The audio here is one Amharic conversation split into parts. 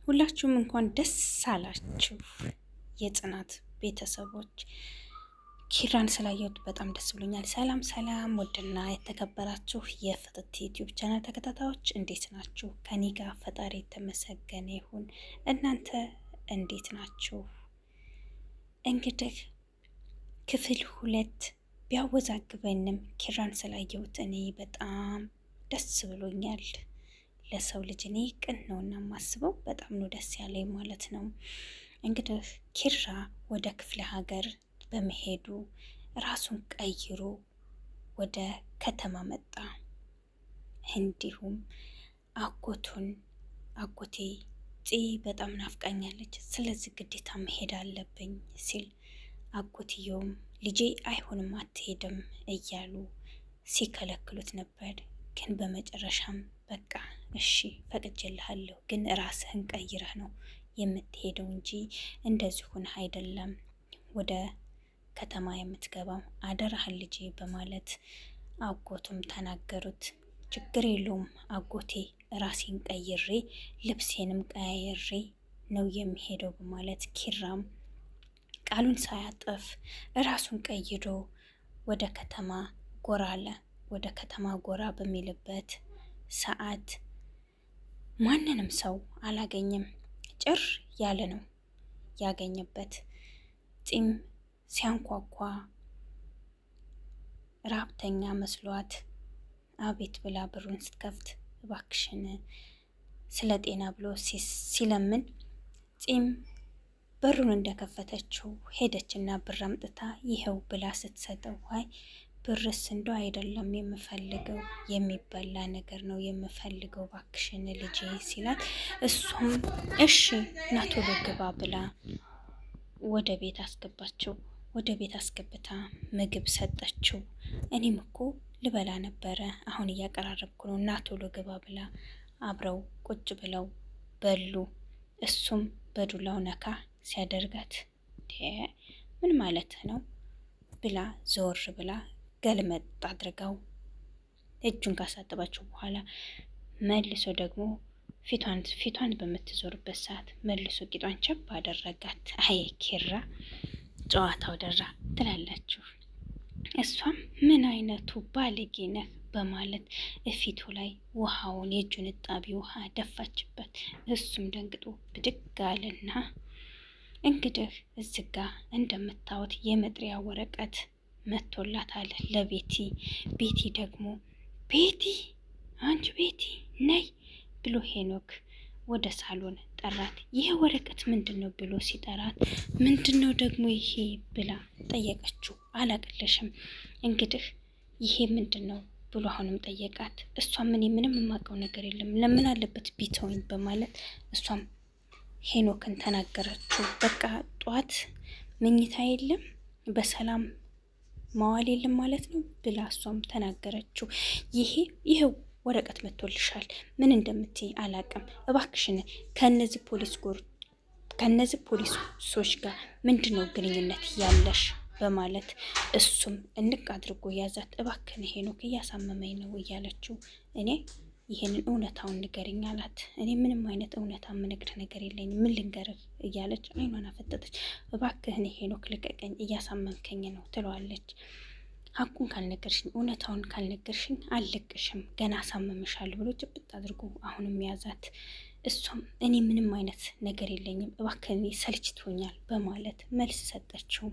ሁላችሁም እንኳን ደስ አላችሁ የጽናት ቤተሰቦች። ኪራን ስላየሁት በጣም ደስ ብሎኛል። ሰላም ሰላም፣ ውድና የተከበራችሁ የፍትት ዩቲዩብ ቻናል ተከታታዮች እንዴት ናችሁ? ከኔ ጋር ፈጣሪ የተመሰገነ ይሁን። እናንተ እንዴት ናችሁ? እንግዲህ ክፍል 2 ቢያወዛግበንም ኪራን ስላየሁት እኔ በጣም ደስ ብሎኛል። ለሰው ልጅ እኔ ቅን ነውና ማስበው በጣም ነው ደስ ያለኝ ማለት ነው። እንግዲህ ኪራ ወደ ክፍለ ሀገር በመሄዱ ራሱን ቀይሮ ወደ ከተማ መጣ። እንዲሁም አጎቴ ጽ በጣም ናፍቃኛለች፣ ስለዚህ ግዴታ መሄድ አለብኝ ሲል አጎትየውም ልጄ አይሆንም አትሄድም እያሉ ሲከለክሉት ነበር። ግን በመጨረሻም በቃ እሺ ፈቅጄልሃለሁ፣ ግን ራስህን ቀይረህ ነው የምትሄደው እንጂ እንደዚህ ሆነህ አይደለም ወደ ከተማ የምትገባው፣ አደራህን ልጄ በማለት አጎቱም ተናገሩት። ችግር የለውም አጎቴ፣ ራሴን ቀይሬ ልብሴንም ቀያየሬ ነው የሚሄደው በማለት ኪራም ቃሉን ሳያጠፍ ራሱን ቀይሮ ወደ ከተማ ጎራ አለ። ወደ ከተማ ጎራ በሚልበት ሰዓት ማንንም ሰው አላገኘም። ጭር ያለ ነው ያገኘበት። ጺም ሲያንኳኳ ራብተኛ መስሏት አቤት ብላ በሩን ስትከፍት እባክሽን ስለ ጤና ብሎ ሲለምን ጺም በሩን እንደከፈተችው ሄደችና ብር አምጥታ ይኸው ብላ ስትሰጠው አይ ብርስ እንደው አይደለም የምፈልገው የሚበላ ነገር ነው የምፈልገው ባክሽን ልጄ ሲላት፣ እሱም እሺ ና ቶሎ ግባ ብላ ወደ ቤት አስገባችው። ወደ ቤት አስገብታ ምግብ ሰጠችው። እኔም እኮ ልበላ ነበረ አሁን እያቀራረብኩ ነው ና ቶሎ ግባ ብላ አብረው ቁጭ ብለው በሉ። እሱም በዱላው ነካ ሲያደርጋት ምን ማለት ነው ብላ ዘወር ብላ ገልመጥ አድርገው እጁን ካሳጠባቸው በኋላ መልሶ ደግሞ ፊቷን በምትዞርበት ሰዓት መልሶ ቂጧን ቸብ አደረጋት። አይ ኪራ ጨዋታው ደራ ትላላችሁ። እሷም ምን አይነቱ ባለጌ ነህ በማለት እፊቱ ላይ ውሃውን የእጁን እጣቢ ውሃ ደፋችበት። እሱም ደንግጦ ብድግ አለና እንግዲህ እዚህ ጋ እንደምታዩት የመጥሪያ ወረቀት መቶላታል ለቤቲ። ቤቲ ደግሞ ቤቲ አንቺ ቤቲ ነይ ብሎ ሄኖክ ወደ ሳሎን ጠራት። ይሄ ወረቀት ምንድን ነው ብሎ ሲጠራት ምንድን ነው ደግሞ ይሄ ብላ ጠየቀችው። አላቅለሽም እንግዲህ ይሄ ምንድን ነው ብሎ አሁንም ጠየቃት። እሷም እኔ ምንም የማውቀው ነገር የለም ለምን አለበት ቢተውኝ በማለት እሷም ሄኖክን ተናገረችው። በቃ ጧት መኝታ የለም በሰላም መዋል የለም ማለት ነው ብላ እሷም ተናገረችው። ይሄው ወረቀት መጥቶልሻል፣ ምን እንደምትይ አላቅም፣ እባክሽን ከነዚህ ፖሊሶች ጋር ምንድነው ግንኙነት ያለሽ በማለት እሱም እንቅ አድርጎ ያዛት። እባክን ሄኖክ እያሳመመኝ ነው እያለችው እኔ ይሄንን እውነታውን ንገሪኝ አላት። እኔ ምንም አይነት እውነታ የምነግርህ ነገር የለኝም ምን ልንገርህ እያለች አይኗን አፈጠጠች። እባክህን ሄኖክ ልቀቀኝ እያሳመምከኝ ነው ትለዋለች። ሀቁን ካልነገርሽኝ እውነታውን ካልነገርሽኝ አልለቅሽም ገና አሳመምሻለሁ ብሎ ጭብጥ አድርጎ አሁንም ያዛት። እሷም እኔ ምንም አይነት ነገር የለኝም እባክህን ሰልችቶኛል በማለት መልስ ሰጠችው።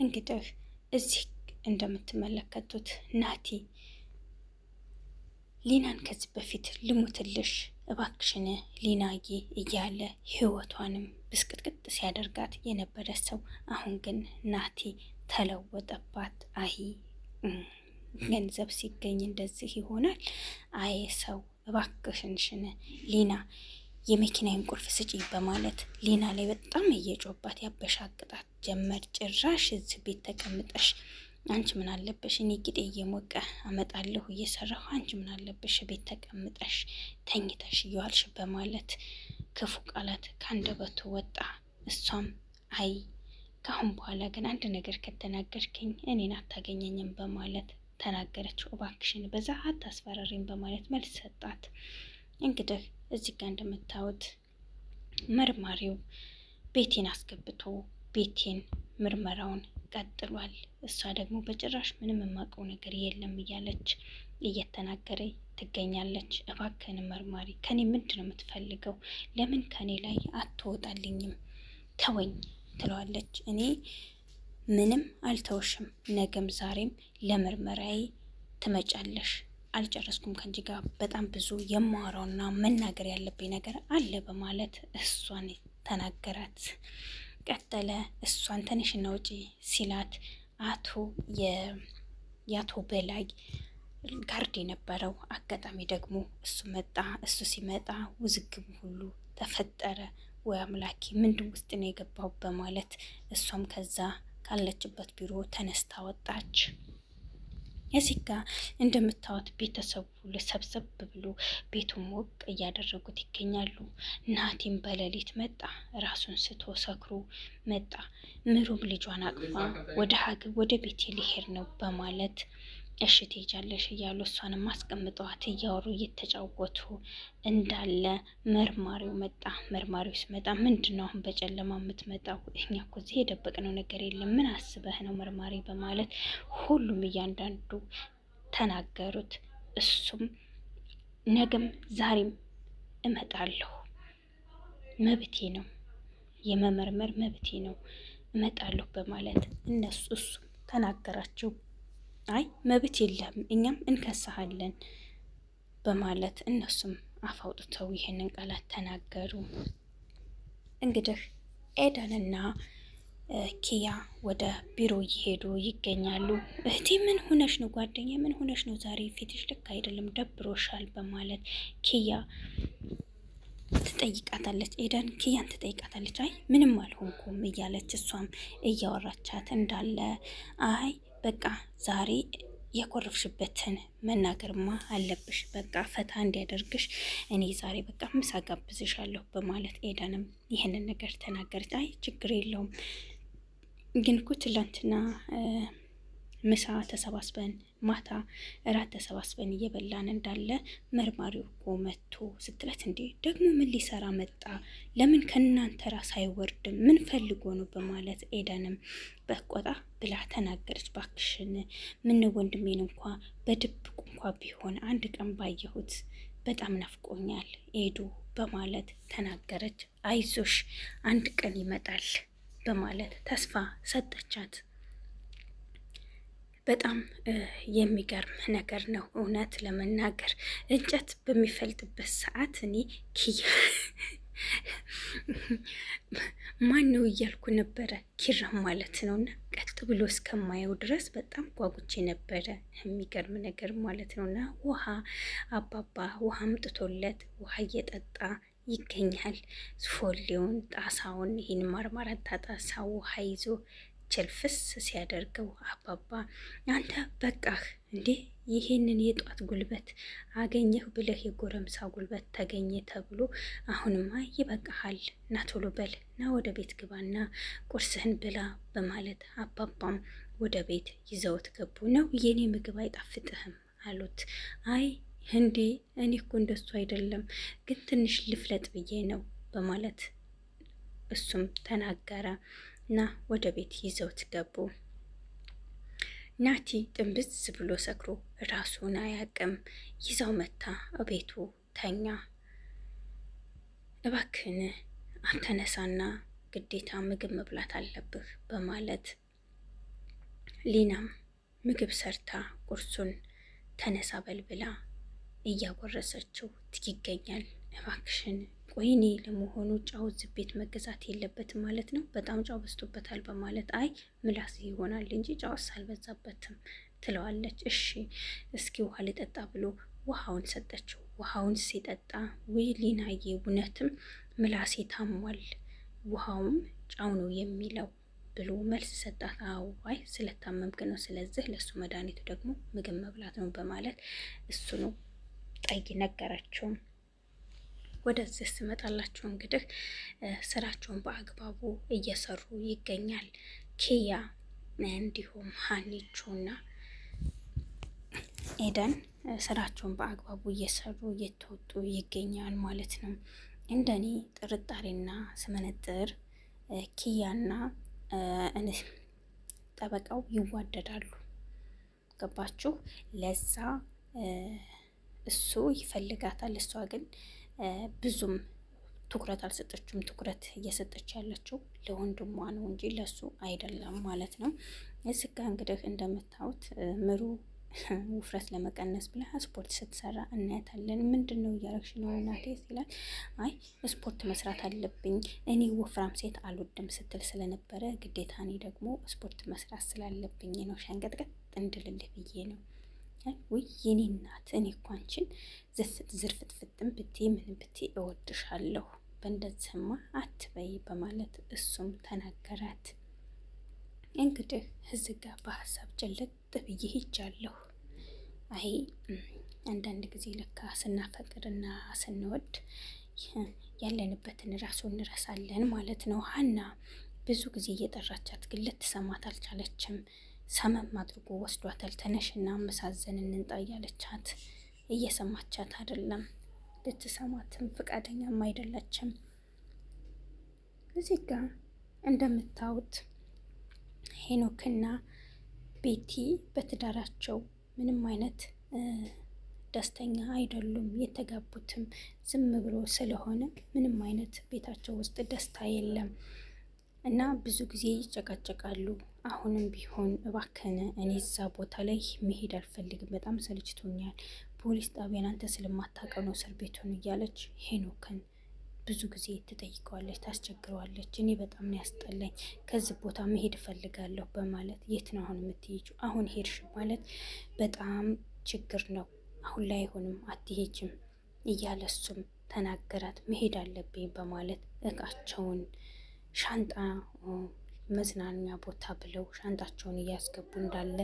እንግዲህ እዚህ እንደምትመለከቱት ናቲ ሊናን ከዚህ በፊት ልሙትልሽ እባክሽን ሊናዬ እያለ ህይወቷንም ብስቅጥቅጥ ሲያደርጋት የነበረ ሰው አሁን ግን ናቲ ተለወጠባት። አይ ገንዘብ ሲገኝ እንደዚህ ይሆናል። አይ ሰው እባክሽንሽን ሊና የመኪናዬን ቁልፍ ስጪ በማለት ሊና ላይ በጣም እየጮባት ያበሻቅጣት ጀመር። ጭራሽ እዚህ ቤት ተቀምጠሽ አንቺ ምን አለበሽ እኔ ቂጤ እየሞቀ አመጣለሁ እየሰራሁ አንቺ ምን አለበሽ ቤት ተቀምጠሽ ተኝተሽ እየዋልሽ በማለት ክፉ ቃላት ካንደበቱ ወጣ። እሷም አይ ካሁን በኋላ ግን አንድ ነገር ከተናገርክኝ እኔን አታገኘኝም በማለት ተናገረችው። እባክሽን በዛ አታስፈራሪኝ በማለት መልስ ሰጣት። እንግዲህ እዚህ ጋር እንደምታዩት መርማሪው ቤቴን አስገብቶ ቤቴን ምርመራውን ቀጥሏል። እሷ ደግሞ በጭራሽ ምንም የማውቀው ነገር የለም እያለች እየተናገረ ትገኛለች። እባክህን መርማሪ ከኔ ምንድን ነው የምትፈልገው? ለምን ከኔ ላይ አትወጣልኝም? ተወኝ ትለዋለች። እኔ ምንም አልተውሽም፣ ነገም ዛሬም ለምርመራዬ ትመጫለሽ። አልጨረስኩም ከንጂ ጋር በጣም ብዙ የማወራውና መናገር ያለብኝ ነገር አለ በማለት እሷን ተናገራት። ቀጠለ። እሷን ትንሽና ውጪ ሲላት የአቶ በላይ ጋርድ የነበረው አጋጣሚ ደግሞ እሱ መጣ። እሱ ሲመጣ ውዝግቡ ሁሉ ተፈጠረ። ወይ አምላኬ ምንድን ውስጥ ነው የገባው በማለት እሷም ከዛ ካለችበት ቢሮ ተነስታ ወጣች። እዚህ ጋ እንደምታዩት ቤተሰቡ ሁሉ ሰብሰብ ብሎ ቤቱን ሞቅ እያደረጉት ይገኛሉ። ናቲም በሌሊት መጣ፣ ራሱን ስቶ ሰክሮ መጣ። ምሩም ልጇን አቅፋ ወደ ቤቴ ሊሄድ ነው በማለት እሺ ትሄጃለሽ እያሉ እሷንም አስቀምጠዋት እያወሩ እየተጫወቱ እንዳለ መርማሪው መጣ። መርማሪው ሲመጣ ምንድን ነው አሁን በጨለማ የምትመጣው? እኛ እኮ እዚህ የደበቅነው ነገር የለም፣ ምን አስበህ ነው መርማሪ? በማለት ሁሉም እያንዳንዱ ተናገሩት። እሱም ነገም ዛሬም እመጣለሁ፣ መብቴ ነው፣ የመመርመር መብቴ ነው፣ እመጣለሁ በማለት እሱ ተናገራቸው። አይ መብት የለም እኛም እንከሳሃለን በማለት እነሱም አፍ አውጥተው ይህንን ቃላት ተናገሩ። እንግዲህ ኤደንና ኪያ ወደ ቢሮ እየሄዱ ይገኛሉ። እህቴ ምን ሆነሽ ነው? ጓደኛ ምን ሆነሽ ነው? ዛሬ ፊትሽ ልክ አይደለም፣ ደብሮሻል በማለት ኪያ ትጠይቃታለች። ኤደን ኪያን ትጠይቃታለች። አይ ምንም አልሆንኩም እያለች እሷም እያወራቻት እንዳለ አይ በቃ ዛሬ የኮረፍሽበትን መናገርማ አለብሽ፣ በቃ ፈታ እንዲያደርግሽ እኔ ዛሬ በቃ ምሳ ጋብዝሻለሁ በማለት ኤደንም ይህንን ነገር ተናገረች። አይ ችግር የለውም ግን እኮ ትላንትና ምሳ ተሰባስበን ማታ እራት ተሰባስበን እየበላን እንዳለ መርማሪው እኮ መጥቶ ስትላት፣ እንዴ ደግሞ ምን ሊሰራ መጣ? ለምን ከእናንተ ራስ አይወርድም? ምን ፈልጎ ነው? በማለት ኤደንም በቆጣ ብላ ተናገረች። ባክሽን ምን ወንድሜን እንኳ በድብቁ እንኳ ቢሆን አንድ ቀን ባየሁት በጣም ናፍቆኛል ኤዱ በማለት ተናገረች። አይዞሽ አንድ ቀን ይመጣል በማለት ተስፋ ሰጠቻት። በጣም የሚገርም ነገር ነው እውነት ለመናገር እንጨት በሚፈልጥበት ሰዓት እኔ ኪያ ማን ነው እያልኩ ነበረ፣ ኪራ ማለት ነው። እና ቀጥ ብሎ እስከማየው ድረስ በጣም ጓጉቼ ነበረ። የሚገርም ነገር ማለት ነው። እና ውሃ አባባ ውሃ አምጥቶለት ውሃ እየጠጣ ይገኛል። ፎሌውን ጣሳውን ይህን ማርማራታ ጣሳ ውሃ ይዞ ችልፍስ ሲያደርገው አባባ አንተ በቃህ እንዴ ይሄንን የጧት ጉልበት አገኘህ ብለህ የጎረምሳ ጉልበት ተገኘ ተብሎ አሁንማ ይበቃሃል፣ ና ቶሎ በል ና ወደ ቤት ግባና ቁርስህን ብላ በማለት አባባም ወደ ቤት ይዘውት ገቡ። ነው የኔ ምግብ አይጣፍጥህም አሉት። አይ እንዴ እኔ እኮ እንደሱ አይደለም ግን ትንሽ ልፍለጥ ብዬ ነው በማለት እሱም ተናገረ። እና ወደ ቤት ይዘውት ገቡ። ናቲ ጥንብዝ ብሎ ሰክሮ ራሱን አያቅም። ይዛው መታ ቤቱ ተኛ። እባክህን አንተነሳና ግዴታ ምግብ መብላት አለብህ በማለት ሊናም ምግብ ሰርታ ቁርሱን ተነሳ በልብላ እያጎረሰችው ይገኛል። እባክሽን ቆይኔ ለመሆኑ ጫው እዚህ ቤት መገዛት የለበትም ማለት ነው? በጣም ጫው በዝቶበታል በማለት አይ ምላስ ይሆናል እንጂ ጫውስ አልበዛበትም ትለዋለች። እሺ እስኪ ውሃ ልጠጣ ብሎ ውሃውን ሰጠችው። ውሃውን ሲጠጣ ወይ ሊናዬ እውነትም ምላሴ ታሟል፣ ውሃውም ጫው ነው የሚለው ብሎ መልስ ሰጣት። አዎ አይ ስለታመምክ ነው፣ ስለዚህ ለሱ መድኃኒቱ ደግሞ ምግብ መብላት ነው በማለት እሱ ነው ጠይ ነገረችው። ወደዚህ ስመጣላችሁ እንግዲህ ስራቸውን በአግባቡ እየሰሩ ይገኛል። ኪያ እንዲሁም ሀኒቾና ኤደን ስራቸውን በአግባቡ እየሰሩ እየተወጡ ይገኛል ማለት ነው። እንደኔ ጥርጣሬና ስመነጥር ኪያና ጠበቃው ይዋደዳሉ። ገባችሁ? ለዛ እሱ ይፈልጋታል፣ እሷ ግን ብዙም ትኩረት አልሰጠችም። ትኩረት እየሰጠች ያለችው ለወንድሟ ነው እንጂ ለሱ አይደለም ማለት ነው። እዚህ ጋ እንግዲህ እንደምታዩት ምሩ ውፍረት ለመቀነስ ብላ ስፖርት ስትሰራ እናያታለን። ምንድን ነው እያረግሽ ነው እናቴ ሲላል፣ አይ ስፖርት መስራት አለብኝ እኔ ወፍራም ሴት አልወድም ስትል ስለነበረ ግዴታ እኔ ደግሞ ስፖርት መስራት ስላለብኝ ነው ሸንቀጥቀጥ እንድልልህ ብዬ ነው። ውይ የኔ እናት እኔ እኮ አንቺን ዝርፍትፍትም ብቴ ምን ብቴ እወድሻለሁ በእንደዚህማ አትበይ በማለት እሱም ተናገራት። እንግዲህ እዚህ ጋር በሀሳብ ጭልጥ ብዬ ሂጃለሁ። አይ አንዳንድ ጊዜ ለካ ስናፈቅርና ስንወድ ያለንበትን ራሱ እንረሳለን ማለት ነው። ሀና ብዙ ጊዜ እየጠራቻት ግን ልትሰማት አልቻለችም። ሰመም አድርጎ ወስዷታል። ተነሽና መሳዘን እንንጣ እያለቻት እየሰማቻት አይደለም። ልትሰማትም ፈቃደኛም አይደለችም። እዚህ ጋር እንደምታዩት ሄኖክና ቤቲ በትዳራቸው ምንም አይነት ደስተኛ አይደሉም። የተጋቡትም ዝም ብሎ ስለሆነ ምንም አይነት ቤታቸው ውስጥ ደስታ የለም እና ብዙ ጊዜ ይጨቃጨቃሉ። አሁንም ቢሆን እባክህን እኔ እዛ ቦታ ላይ መሄድ አልፈልግም፣ በጣም ሰልችቶኛል፣ ፖሊስ ጣቢያን አንተ ስለማታውቀው ነው እስር ቤቱን እያለች ሄኖክን ብዙ ጊዜ ትጠይቀዋለች፣ ታስቸግረዋለች። እኔ በጣም ነው ያስጠላኝ፣ ከዚህ ቦታ መሄድ እፈልጋለሁ በማለት የት ነው አሁን የምትሄጂው? አሁን ሄድሽ ማለት በጣም ችግር ነው፣ አሁን ላይ አይሆንም፣ አትሄጅም እያለ እሱም ተናገራት። መሄድ አለብኝ በማለት እቃቸውን ሻንጣ መዝናኛ ቦታ ብለው ሻንጣቸውን እያስገቡ እንዳለ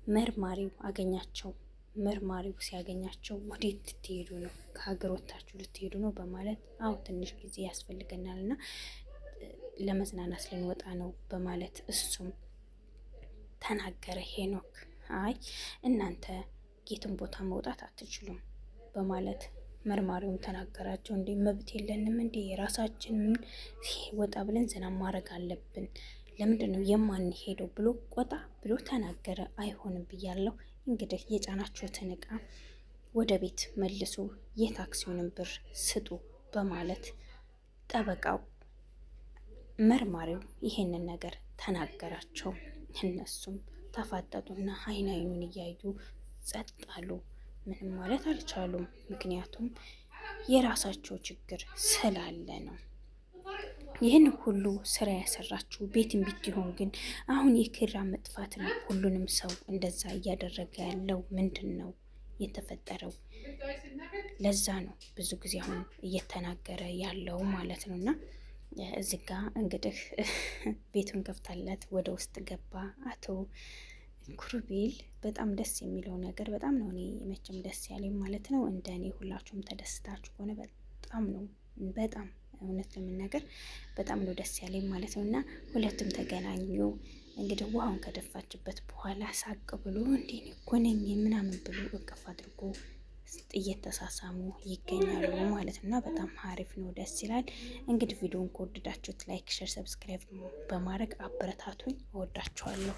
መርማሪው አገኛቸው። መርማሪው ሲያገኛቸው ወዴት ልትሄዱ ነው? ከሀገር ወጥታችሁ ልትሄዱ ነው? በማለት አዎ ትንሽ ጊዜ ያስፈልገናል እና ለመዝናናት ልንወጣ ነው በማለት እሱም ተናገረ። ሄኖክ አይ እናንተ የትም ቦታ መውጣት አትችሉም በማለት መርማሪውም ተናገራቸው። እንዴ መብት የለንም እንዴ? የራሳችንን ወጣ ብለን ዘና ማድረግ አለብን፣ ለምንድን ነው የማንሄደው ብሎ ቆጣ ብሎ ተናገረ። አይሆንም ብያለሁ፣ እንግዲህ የጫናችሁትን እቃ ወደ ቤት መልሱ፣ የታክሲውንም ብር ስጡ በማለት ጠበቃው መርማሪው ይሄንን ነገር ተናገራቸው። እነሱም ተፋጠጡና አይን አይኑን እያዩ ጸጥ አሉ። ምንም ማለት አልቻሉም። ምክንያቱም የራሳቸው ችግር ስላለ ነው። ይህን ሁሉ ስራ ያሰራችው ቤትም ቢሆን ግን አሁን የኪራ መጥፋት ነው ሁሉንም ሰው እንደዛ እያደረገ ያለው። ምንድን ነው የተፈጠረው? ለዛ ነው ብዙ ጊዜ አሁን እየተናገረ ያለው ማለት ነው። እና እዚህ ጋ እንግዲህ ቤቱን ከፍታለት ወደ ውስጥ ገባ አቶ ኩሩቤል። በጣም ደስ የሚለው ነገር በጣም ነው እኔ መቼም ደስ ያለኝ ማለት ነው። እንደ እኔ ሁላችሁም ተደስታችሁ ከሆነ በጣም ነው በጣም እውነት ለመናገር በጣም ነው ደስ ያለኝ ማለት ነው። እና ሁለቱም ተገናኙ። እንግዲህ ውሃውን ከደፋችበት በኋላ ሳቅ ብሎ እንዴ እኮ ነኝ ምናምን ብሎ እቅፍ አድርጎ እየተሳሳሙ ይገኛሉ ማለት ነው። እና በጣም አሪፍ ነው፣ ደስ ይላል። እንግዲህ ቪዲዮውን ከወደዳችሁት ላይክ፣ ሼር፣ ሰብስክራይብ በማድረግ አበረታቱኝ። እወዳችኋለሁ።